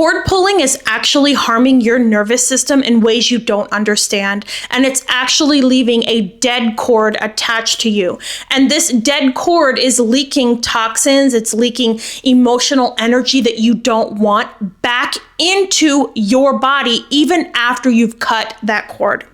Cord pulling is actually harming your nervous system in ways you don't understand, and it's actually leaving a dead cord attached to you. And this dead cord is leaking toxins, it's leaking emotional energy that you don't want back into your body even after you've cut that cord.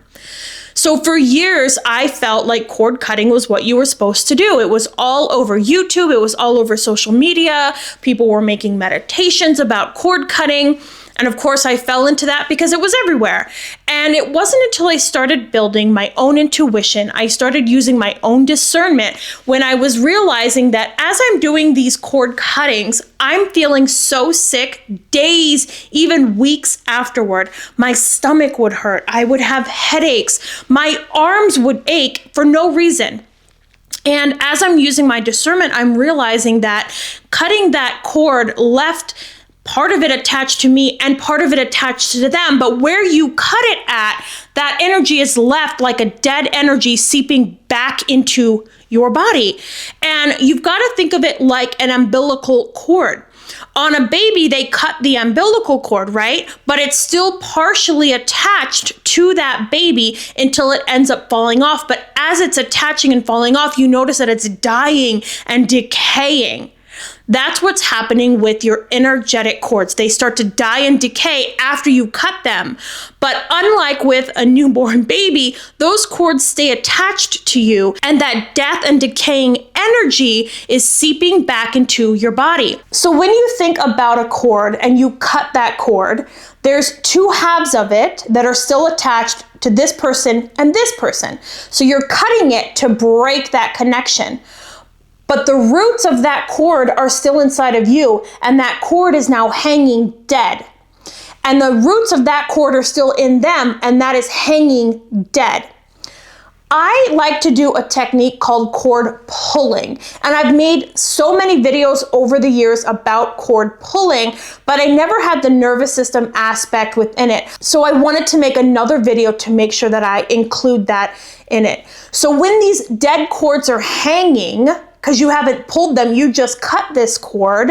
So for years, I felt like cord cutting was what you were supposed to do. It was all over YouTube. It was all over social media. People were making meditations about cord cutting. And of course, I fell into that because it was everywhere. And it wasn't until I started building my own intuition, I started using my own discernment, when I was realizing that as I'm doing these cord cuttings, I'm feeling so sick days, even weeks afterward. My stomach would hurt. I would have headaches. My arms would ache for no reason. And as I'm using my discernment, I'm realizing that cutting that cord left part of it attached to me and part of it attached to them. But where you cut it at, that energy is left like a dead energy seeping back into your body. And you've got to think of it like an umbilical cord. On a baby, they cut the umbilical cord, right? But it's still partially attached to that baby until it ends up falling off. But as it's attaching and falling off, you notice that it's dying and decaying. That's what's happening with your energetic cords. They start to die and decay after you cut them. But unlike with a newborn baby, those cords stay attached to you, and that death and decaying energy is seeping back into your body. So when you think about a cord and you cut that cord, there's two halves of it that are still attached to this person and this person. So you're cutting it to break that connection. But the roots of that cord are still inside of you, and that cord is now hanging dead. And the roots of that cord are still in them, and that is hanging dead. I like to do a technique called cord pulling, and I've made so many videos over the years about cord pulling, but I never had the nervous system aspect within it. So I wanted to make another video to make sure that I include that in it. So when these dead cords are hanging, because you haven't pulled them, you just cut this cord,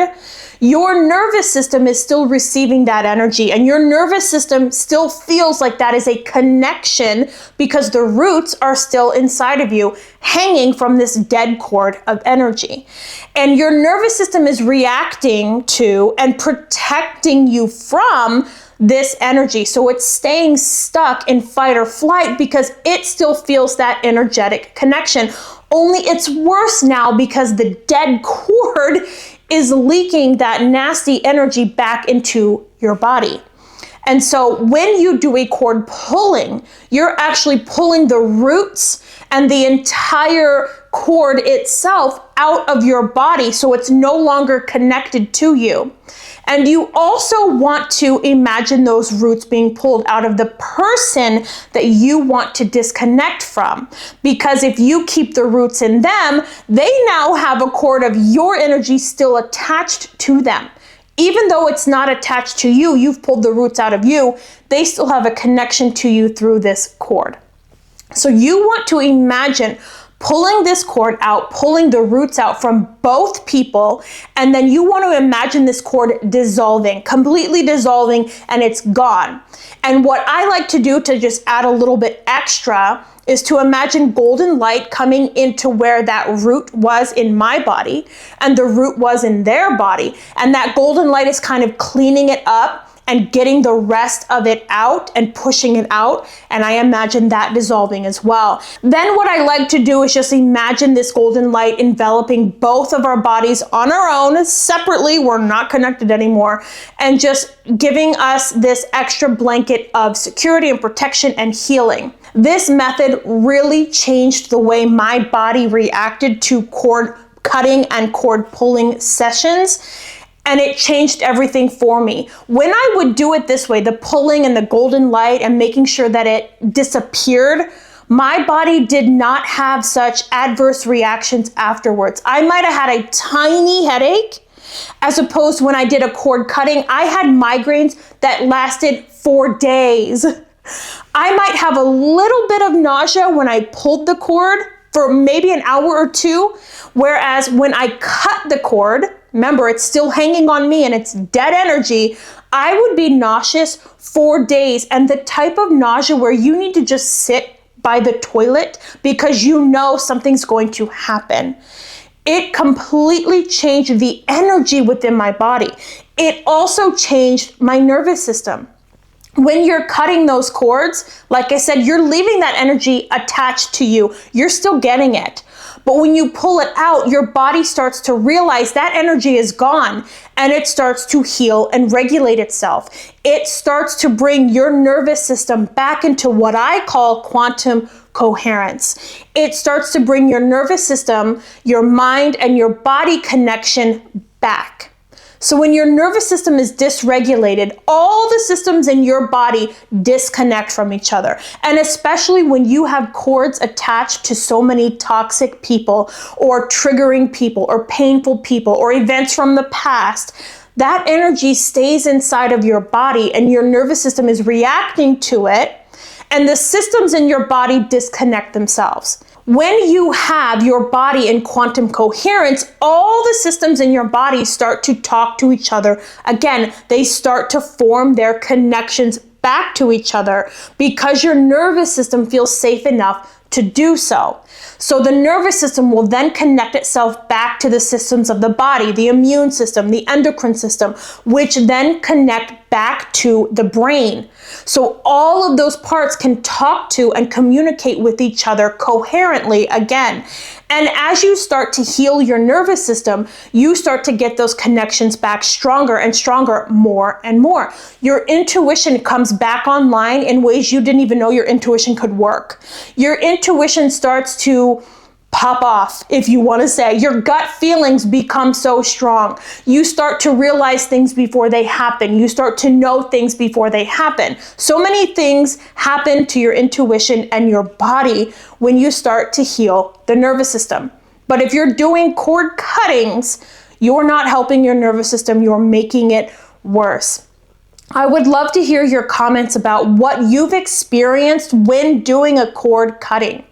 your nervous system is still receiving that energy, and your nervous system still feels like that is a connection because the roots are still inside of you, hanging from this dead cord of energy. And your nervous system is reacting to and protecting you from this energy. So it's staying stuck in fight or flight because it still feels that energetic connection. Only it's worse now because the dead cord is leaking that nasty energy back into your body. And so when you do a cord pulling, you're actually pulling the roots and the entire cord itself out of your body, so it's no longer connected to you. And you also want to imagine those roots being pulled out of the person that you want to disconnect from. Because if you keep the roots in them, they now have a cord of your energy still attached to them. Even though it's not attached to you, you've pulled the roots out of you, they still have a connection to you through this cord. So you want to imagine pulling this cord out, pulling the roots out from both people, and then you want to imagine this cord dissolving, completely dissolving, and it's gone. And what I like to do to just add a little bit extra is to imagine golden light coming into where that root was in my body and the root was in their body. And that golden light is kind of cleaning it up and getting the rest of it out and pushing it out. And I imagine that dissolving as well. Then what I like to do is just imagine this golden light enveloping both of our bodies on our own, separately, we're not connected anymore, and just giving us this extra blanket of security and protection and healing. This method really changed the way my body reacted to cord cutting and cord pulling sessions. And it changed everything for me. When I would do it this way, the pulling and the golden light and making sure that it disappeared, my body did not have such adverse reactions afterwards. I might have had a tiny headache, as opposed to when I did a cord cutting, I had migraines that lasted for days. I might have a little bit of nausea when I pulled the cord for maybe an hour or two, whereas when I cut the cord, remember, it's still hanging on me and it's dead energy, I would be nauseous for days, and the type of nausea where you need to just sit by the toilet because you know something's going to happen. It completely changed the energy within my body. It also changed my nervous system. When you're cutting those cords, like I said, you're leaving that energy attached to you. You're still getting it. But when you pull it out, your body starts to realize that energy is gone, and it starts to heal and regulate itself. It starts to bring your nervous system back into what I call quantum coherence. It starts to bring your nervous system, your mind, and your body connection back. So when your nervous system is dysregulated, all the systems in your body disconnect from each other. And especially when you have cords attached to so many toxic people or triggering people or painful people or events from the past, that energy stays inside of your body and your nervous system is reacting to it, and the systems in your body disconnect themselves. When you have your body in quantum coherence, all the systems in your body start to talk to each other. Again, they start to form their connections back to each other because your nervous system feels safe enough to do so. So the nervous system will then connect itself back to the systems of the body, the immune system, the endocrine system, which then connect back to the brain. So all of those parts can talk to and communicate with each other coherently again. And as you start to heal your nervous system, you start to get those connections back stronger and stronger, more and more. Your intuition comes back online in ways you didn't even know your intuition could work. Your intuition starts to pop off, if you want to say. Your gut feelings become so strong. You start to realize things before they happen. You start to know things before they happen. So many things happen to your intuition and your body when you start to heal the nervous system. But if you're doing cord cuttings, you're not helping your nervous system. You're making it worse. I would love to hear your comments about what you've experienced when doing a cord cutting.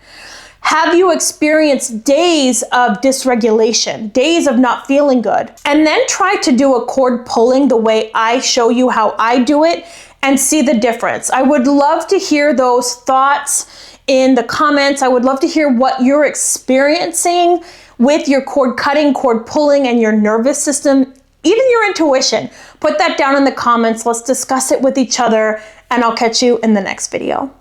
Have you experienced days of dysregulation, days of not feeling good? And then try to do a cord pulling the way I show you how I do it and see the difference. I would love to hear those thoughts in the comments. I would love to hear what you're experiencing with your cord cutting, cord pulling, and your nervous system, even your intuition. Put that down in the comments. Let's discuss it with each other, and I'll catch you in the next video.